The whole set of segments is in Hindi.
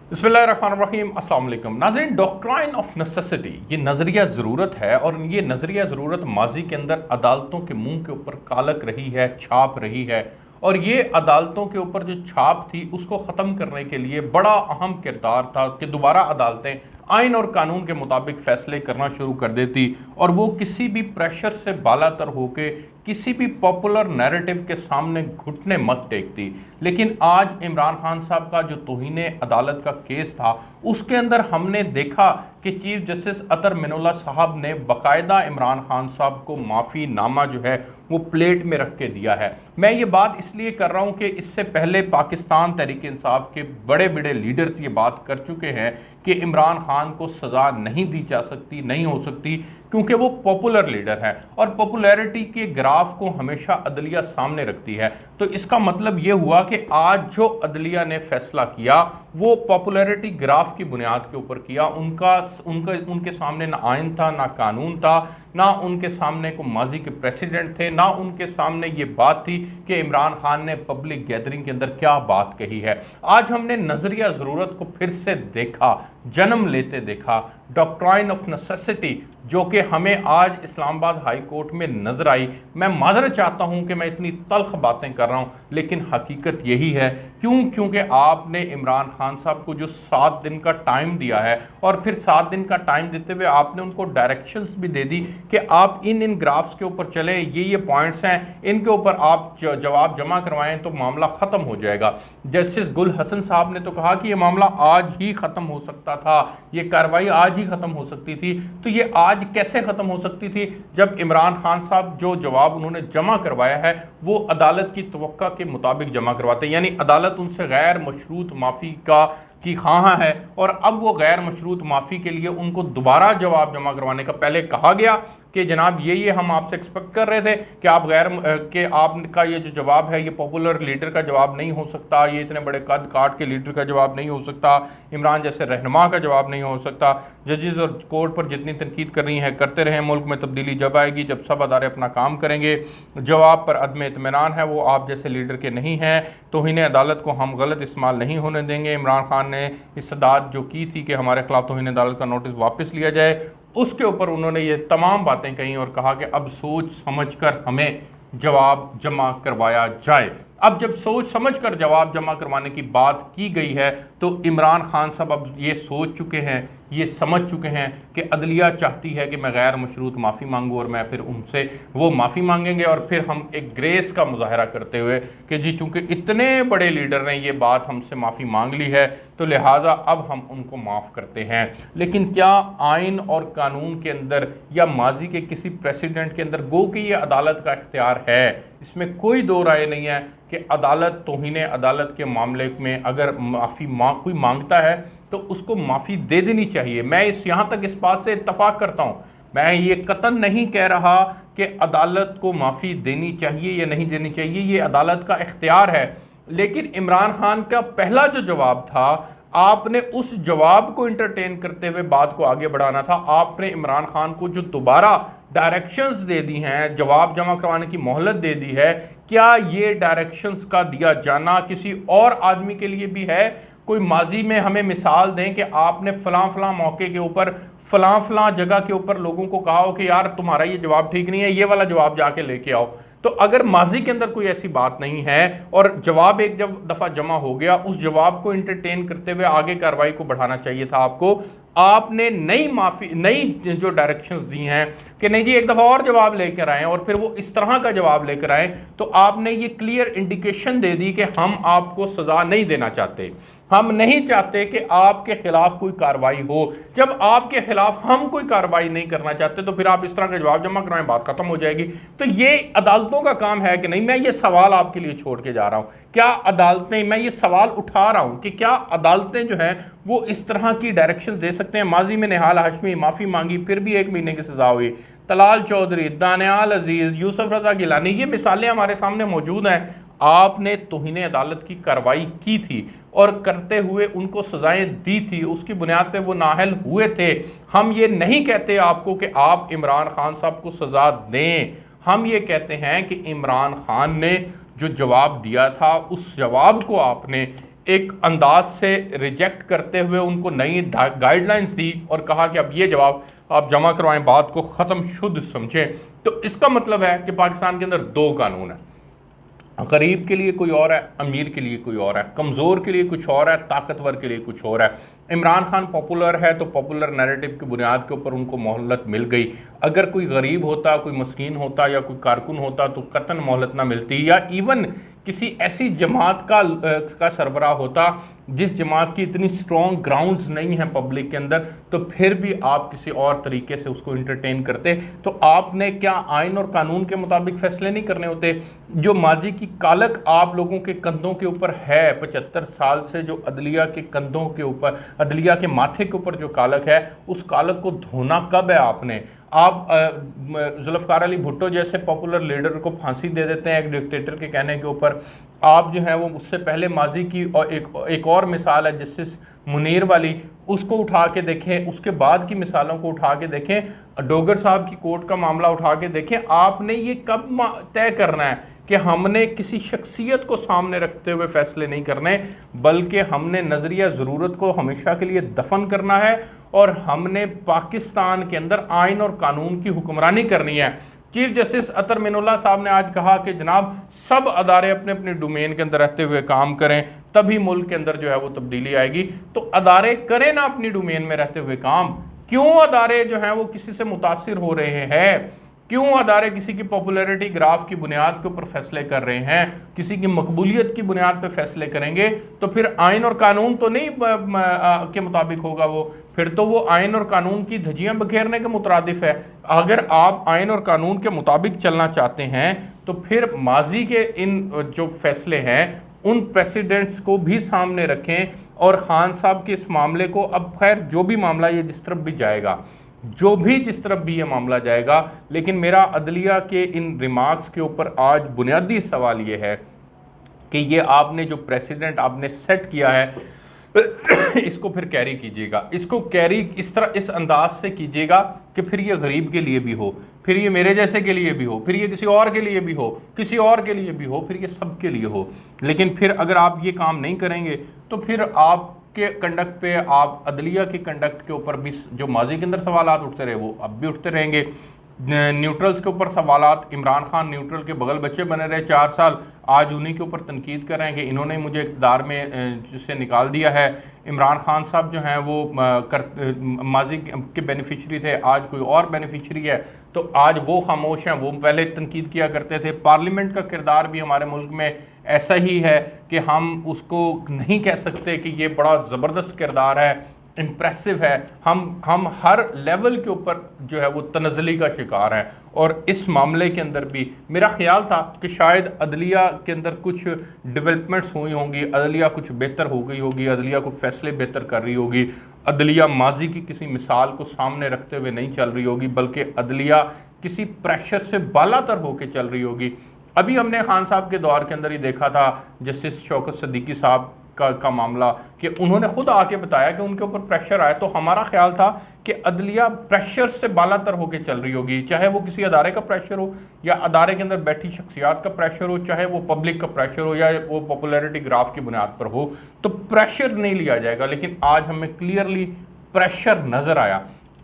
बिस्मिल्लाहिर्रहमानिर्रहीम, अस्सलाम वालेकुम नाज़रीन। डॉक्ट्राइन ऑफ नेसेसिटी ये नज़रिया ज़रूरत है और ये नज़रिया ज़रूरत माजी के अंदर अदालतों के मुंह के ऊपर कालक रही है, छाप रही है। और ये अदालतों के ऊपर जो छाप थी उसको ख़त्म करने के लिए बड़ा अहम किरदार था कि दोबारा अदालतें आइन और कानून के मुताबिक फ़ैसले करना शुरू कर देती और वो किसी भी प्रेशर से बालातर होके किसी भी पॉपुलर नैरेटिव के सामने घुटने मत टेकती। लेकिन आज इमरान खान साहब का जो तौहीन अदालत का केस था उसके अंदर हमने देखा कि चीफ जस्टिस अतर मिनुल्लाह साहब ने बाकायदा इमरान खान साहब को माफ़ी नामा जो है वो प्लेट में रख के दिया है। मैं ये बात इसलिए कर रहा हूँ कि इससे पहले पाकिस्तान तहरीक इंसाफ के बड़े बड़े लीडर्स ये बात कर चुके हैं कि इमरान खान को सज़ा नहीं दी जा सकती, नहीं हो सकती, क्योंकि वो पॉपुलर लीडर है और पॉपुलैरिटी के ग्राफ को हमेशा अदलिया सामने रखती है। तो इसका मतलब ये हुआ कि आज जो अदलिया ने फैसला किया वो पॉपुलैरिटी ग्राफ की बुनियाद के ऊपर किया। उनके सामने ना आइन था, ना कानून था, ना उनके सामने को माजी के प्रेसिडेंट थे, ना उनके सामने ये बात थी कि इमरान खान ने पब्लिक गैदरिंग के अंदर क्या बात कही है। आज हमने नजरिया ज़रूरत को फिर से देखा, जन्म लेते देखा। डॉक्ट्राइन ऑफ नेसेसिटी जो कि हमें आज इस्लामाबाद हाई कोर्ट में नजर आई। मैं माजरत चाहता हूं कि मैं इतनी तल्ख बातें कर रहा हूं, लेकिन हकीकत यही है। क्योंकि आपने इमरान खान साहब को जो 7 दिन का टाइम दिया है और फिर 7 दिन का टाइम देते हुए आपने उनको डायरेक्शंस भी दे दी कि आप इन ग्राफ्स के ऊपर चले, ये पॉइंट्स हैं, इनके ऊपर आप जवाब जमा करवाएं तो मामला ख़त्म हो जाएगा। जस्टिस गुल हसन साहब ने तो कहा कि ये मामला आज ही ख़त्म हो सकता था, ये कार्रवाई आज ही ख़त्म हो सकती थी। तो ये आज कैसे ख़त्म हो सकती थी जब इमरान खान साहब जो जवाब उन्होंने जमा करवाया है वो अदालत की तवक्का के मुताबिक जमा करवाते हैं, यानी अदालत उनसे गैर मशरूत माफ़ी की ख़्वाह है और अब वो गैर मशरूत माफ़ी के लिए उनको दोबारा जवाब जमा करवाने का पहले कहा गया कि जनाब ये हम आपसे एक्सपेक्ट कर रहे थे कि आप कि आपका ये जो जवाब है ये पॉपुलर लीडर का जवाब नहीं हो सकता, ये इतने बड़े कद काट के लीडर का जवाब नहीं हो सकता, इमरान जैसे रहनुमा का जवाब नहीं हो सकता। जजेस और कोर्ट पर जितनी तनकीद कर रही हैं करते रहें, मुल्क में तब्दीली जब आएगी जब सब अदारे अपना काम करेंगे। जवाब पर अदम इत्मीनान है, वो आप जैसे लीडर के नहीं हैं। तौहीन अदालत को हम गलत इस्तेमाल नहीं होने देंगे। इमरान खान ने इस्तदाद जो की थी कि हमारे खिलाफ तौहीन अदालत का नोटिस वापस लिया जाए, उसके ऊपर उन्होंने ये तमाम बातें कही और कहा कि अब सोच समझकर हमें जवाब जमा करवाया जाए। अब जब सोच समझकर जवाब जमा करवाने की बात की गई है तो इमरान खान साहब अब ये सोच चुके हैं, ये समझ चुके हैं कि अदलिया चाहती है कि मैं गैर मशरूत माफ़ी मांगूँ और मैं फिर उनसे वो माफ़ी मांगेंगे और फिर हम एक ग्रेस का मुजाहरा करते हुए कि जी चूँकि इतने बड़े लीडर ने ये बात हमसे माफ़ी मांग ली है तो लिहाजा अब हम उनको माफ़ करते हैं। लेकिन क्या आइन और कानून के अंदर या माजी के किसी प्रेसिडेंट के अंदर गो कि ये अदालत का इख्तियार है, इसमें कोई दो राय नहीं है कि अदालत तौहीन अदालत के मामले में अगर माफ़ी कोई मांगता है तो उसको माफ़ी दे देनी चाहिए। मैं यहाँ तक इस बात से इत्तफाक करता हूँ, मैं ये कतन नहीं कह रहा कि अदालत को माफ़ी देनी चाहिए या नहीं देनी चाहिए, ये अदालत का इख्तियार है। लेकिन इमरान खान का पहला जो जवाब था आपने उस जवाब को इंटरटेन करते हुए बात को आगे बढ़ाना था। आपने इमरान खान को जो दोबारा डायरेक्शंस दे दी हैं, जवाब जमा करवाने की मोहलत दे दी है, क्या ये डायरेक्शंस का दिया जाना किसी और आदमी के लिए भी है? कोई माजी में हमें मिसाल दें कि आपने फलां मौके के ऊपर फलां जगह के ऊपर लोगों को कहा हो कि यार तुम्हारा ये जवाब ठीक नहीं है, ये वाला जवाब जाके लेके आओ। तो अगर माजी के अंदर कोई ऐसी बात नहीं है और जवाब एक जब दफ़ा जमा हो गया, उस जवाब को इंटरटेन करते हुए आगे कार्रवाई को बढ़ाना चाहिए था आपको। आपने नई जो डायरेक्शंस दी हैं कि नहीं जी एक दफ़ा और जवाब लेकर आएँ और फिर वो इस तरह का जवाब लेकर आएँ, तो आपने ये क्लियर इंडिकेशन दे दी कि हम आपको सज़ा नहीं देना चाहते, हम नहीं चाहते कि आपके खिलाफ कोई कार्रवाई हो। जब आपके खिलाफ हम कोई कार्रवाई नहीं करना चाहते तो फिर आप इस तरह का जवाब जमा कराएं, बात खत्म हो जाएगी। तो ये अदालतों का काम है कि नहीं? मैं ये सवाल आपके लिए छोड़ के जा रहा हूं, क्या अदालतें, मैं ये सवाल उठा रहा हूं कि क्या अदालतें जो हैं वो इस तरह की डायरेक्शन दे सकते हैं? माजी में निहाल हाशमी माफ़ी मांगी, फिर भी 1 महीने की सजा हुई। तलाल चौधरी, दानियाल अजीज़, यूसुफ रज़ा गिलानी, ये मिसालें हमारे सामने मौजूद हैं। आपने तौहीन अदालत की कार्रवाई की थी और करते हुए उनको सजाएं दी थी, उसकी बुनियाद पे वो नाअहल हुए थे। हम ये नहीं कहते आपको कि आप इमरान खान साहब को सजा दें, हम ये कहते हैं कि इमरान खान ने जो जवाब दिया था उस जवाब को आपने एक अंदाज से रिजेक्ट करते हुए उनको नई गाइडलाइंस दी और कहा कि अब ये जवाब आप जमा करवाएं, बात को ख़त्म शुद्ध समझें। तो इसका मतलब है कि पाकिस्तान के अंदर दो कानून है, गरीब के लिए कोई और है, अमीर के लिए कोई और है, कमज़ोर के लिए कुछ और है, ताकतवर के लिए कुछ और है। इमरान खान पॉपुलर है तो पॉपुलर नैरेटिव की बुनियाद के ऊपर उनको मोहलत मिल गई। अगर कोई गरीब होता, कोई मस्कीन होता या कोई कारकुन होता तो कतन मोहलत ना मिलती, या इवन किसी ऐसी जमात का सरबराह होता जिस जमात की इतनी स्ट्रॉन्ग ग्राउंड्स नहीं है पब्लिक के अंदर, तो फिर भी आप किसी और तरीके से उसको इंटरटेन करते। तो आपने क्या आइन और कानून के मुताबिक फैसले नहीं करने होते? जो माजी की कालक आप लोगों के कंधों के ऊपर है 75 साल से, जो अदलिया के कंधों के ऊपर, अदलिया के माथे के ऊपर जो कालक है, उस कालक को धोना कब है आपने? आप जुल्फ़िकार अली भुट्टो जैसे पॉपुलर लीडर को फांसी दे देते हैं एक डिक्टेटर के कहने के ऊपर। आप जो है वो उससे पहले माजी की और एक और मिसाल है जस्टिस मुनीर वाली, उसको उठा के देखें, उसके बाद की मिसालों को उठा के देखें, डोगर साहब की कोर्ट का मामला उठा के देखें। आपने ये कब तय करना है कि हमने किसी शख्सियत को सामने रखते हुए फैसले नहीं करने, बल्कि हमने नज़रिया ज़रूरत को हमेशा के लिए दफन करना है और हमने पाकिस्तान के अंदर आइन और कानून की हुक्मरानी करनी है। चीफ जस्टिस अतर मिनुल्लाह साहब ने आज कहा कि जनाब सब अदारे अपने अपने डोमेन के अंदर रहते हुए काम करें, तभी मुल्क के अंदर जो है वो तब्दीली आएगी। तो अदारे करें ना अपनी डोमेन में रहते हुए काम, क्यों अदारे जो हैं वो किसी से मुतासिर हो रहे हैं? क्यों अदारे किसी की पॉपुलैरिटी ग्राफ की बुनियाद के ऊपर फैसले कर रहे हैं? किसी की मकबूलियत की बुनियाद पर फैसले करेंगे तो फिर आइन और कानून तो नहीं के मुताबिक होगा वो, फिर तो वो आइन और कानून की धज्जियां बखेरने के मुतरादिफ है। अगर आप आइन और कानून के मुताबिक चलना चाहते हैं तो फिर माजी के इन जो फैसले हैं उन प्रेसिडेंट्स को भी सामने रखें। और खान साहब के इस मामले को, अब खैर जो भी मामला ये जिस तरफ भी जाएगा, जो भी जिस तरफ भी ये मामला जाएगा, लेकिन मेरा अदलिया के इन रिमार्क्स के ऊपर आज बुनियादी सवाल ये है कि ये आपने जो प्रेसिडेंट आपने सेट किया है इसको फिर कैरी कीजिएगा, इसको कैरी इस तरह इस अंदाज से कीजिएगा कि फिर ये गरीब के लिए भी हो, फिर ये मेरे जैसे के लिए भी हो, फिर ये किसी और के लिए भी हो, किसी और के लिए भी हो, फिर ये सब के लिए हो। लेकिन फिर अगर आप ये काम नहीं करेंगे तो फिर आपके कंडक्ट पे, आप अदलिया के कंडक्ट के ऊपर भी जो माजी के अंदर सवालात उठते रहे वो अब भी उठते रहेंगे। न्यूट्रल्स के ऊपर सवालात, इमरान खान न्यूट्रल के बगल बच्चे बने रहे 4 साल, आज उन्हीं के ऊपर तनकीद कर रहे हैं कि इन्होंने मुझे इक़्तिदार में से निकाल दिया है। इमरान खान साहब जो हैं वो माजी के बेनिफिशरी थे, आज कोई और बेनिफिशरी है, तो आज वो खामोश हैं, वो पहले तनकीद किया करते थे। पार्लियामेंट का किरदार भी हमारे मुल्क में ऐसा ही है कि हम उसको नहीं कह सकते कि ये बड़ा ज़बरदस्त किरदार है, इम्प्रेसिव है। हम हर लेवल के ऊपर जो है वो तनज़ली का शिकार हैं। और इस मामले के अंदर भी मेरा ख्याल था कि शायद अदलिया के अंदर कुछ डेवलपमेंट्स हुई होंगी, अदलिया कुछ बेहतर हो गई होगी, अदलिया कुछ फैसले बेहतर कर रही होगी, अदलिया माजी की किसी मिसाल को सामने रखते हुए नहीं चल रही होगी, बल्कि अदलिया किसी प्रेशर से बालातर होकर चल रही होगी। अभी हमने खान साहब के दौर के अंदर ही देखा था जस्टिस शौकत सिद्दीकी साहब का मामला कि उन्होंने खुद आके बताया कि उनके ऊपर प्रेशर आया। तो हमारा ख्याल था कि अदलिया प्रेशर से बालातर होकर चल रही होगी, चाहे वो किसी अदारे का प्रेशर हो या अदारे के अंदर बैठी शख्सियात का प्रेशर हो, चाहे वो पब्लिक का प्रेशर हो या वो पॉपुलैरिटी ग्राफ की बुनियाद पर हो, तो प्रेशर नहीं लिया जाएगा। लेकिन आज हमें क्लियरली प्रेशर नज़र आया।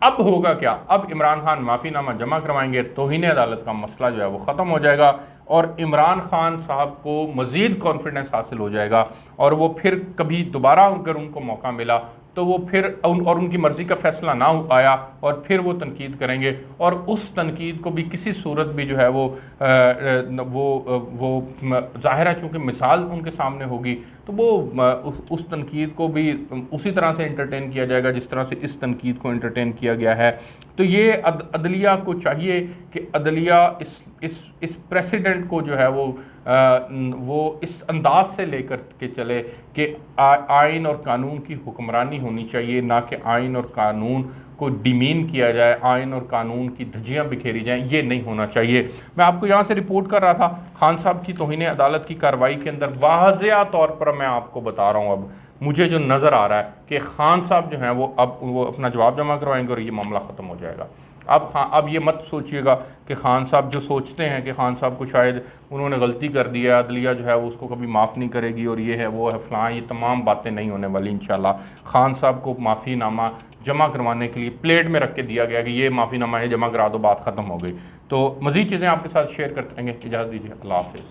अब होगा क्या? अब इमरान खान माफ़ीनामा जमा करवाएंगे, तौहीन अदालत का मसला जो है वो ख़त्म हो जाएगा और इमरान खान साहब को मज़ीद कॉन्फिडेंस हासिल हो जाएगा और वो फिर कभी दोबारा अगर उनको मौका मिला तो वो फिर और उनकी मर्ज़ी का फ़ैसला ना आया और फिर वो तनकीद करेंगे। और उस तनकीद को भी किसी सूरत भी जो है वो ज़ाहिर है चूँकि मिसाल उनके सामने होगी तो वो उस तनकीद को भी उसी तरह से इंटरटेन किया जाएगा जिस तरह से इस तनकीद को इंटरटेन किया गया है। तो ये अदलिया को चाहिए कि अदलिया इस प्रेसिडेंट को जो है वो इस अंदाज से लेकर के चले कि आइन और कानून की हुक्मरानी होनी चाहिए, ना कि आइन और कानून को डिमीन किया जाए, आइन और कानून की धज्जियां बिखेरी जाएं। ये नहीं होना चाहिए। मैं आपको यहाँ से रिपोर्ट कर रहा था खान साहब की तौहीन अदालत की कार्रवाई के अंदर वाज़ेह तौर पर मैं आपको बता रहा हूँ, अब मुझे जो नज़र आ रहा है कि खान साहब जो हैं वो अब वो अपना जवाब जमा करवाएंगे और ये मामला ख़त्म हो जाएगा। अब ये मत सोचिएगा कि खान साहब जो सोचते हैं कि खान साहब को शायद उन्होंने गलती कर दी है, अदलिया जो है वो उसको कभी माफ़ नहीं करेगी और ये है वो है फ़लाँ, ये तमाम बातें नहीं होने वाली इंशाल्लाह। खान साहब को माफ़ीनामा जमा करवाने के लिए प्लेट में रख के दिया गया कि ये माफ़ीनामा है, जमा करा दो, बात ख़त्म हो गई। तो मज़ीद चीज़ें आपके साथ शेयर करते रहेंगे। इजाज़त दीजिए, अल्लाह हाफ़िज़।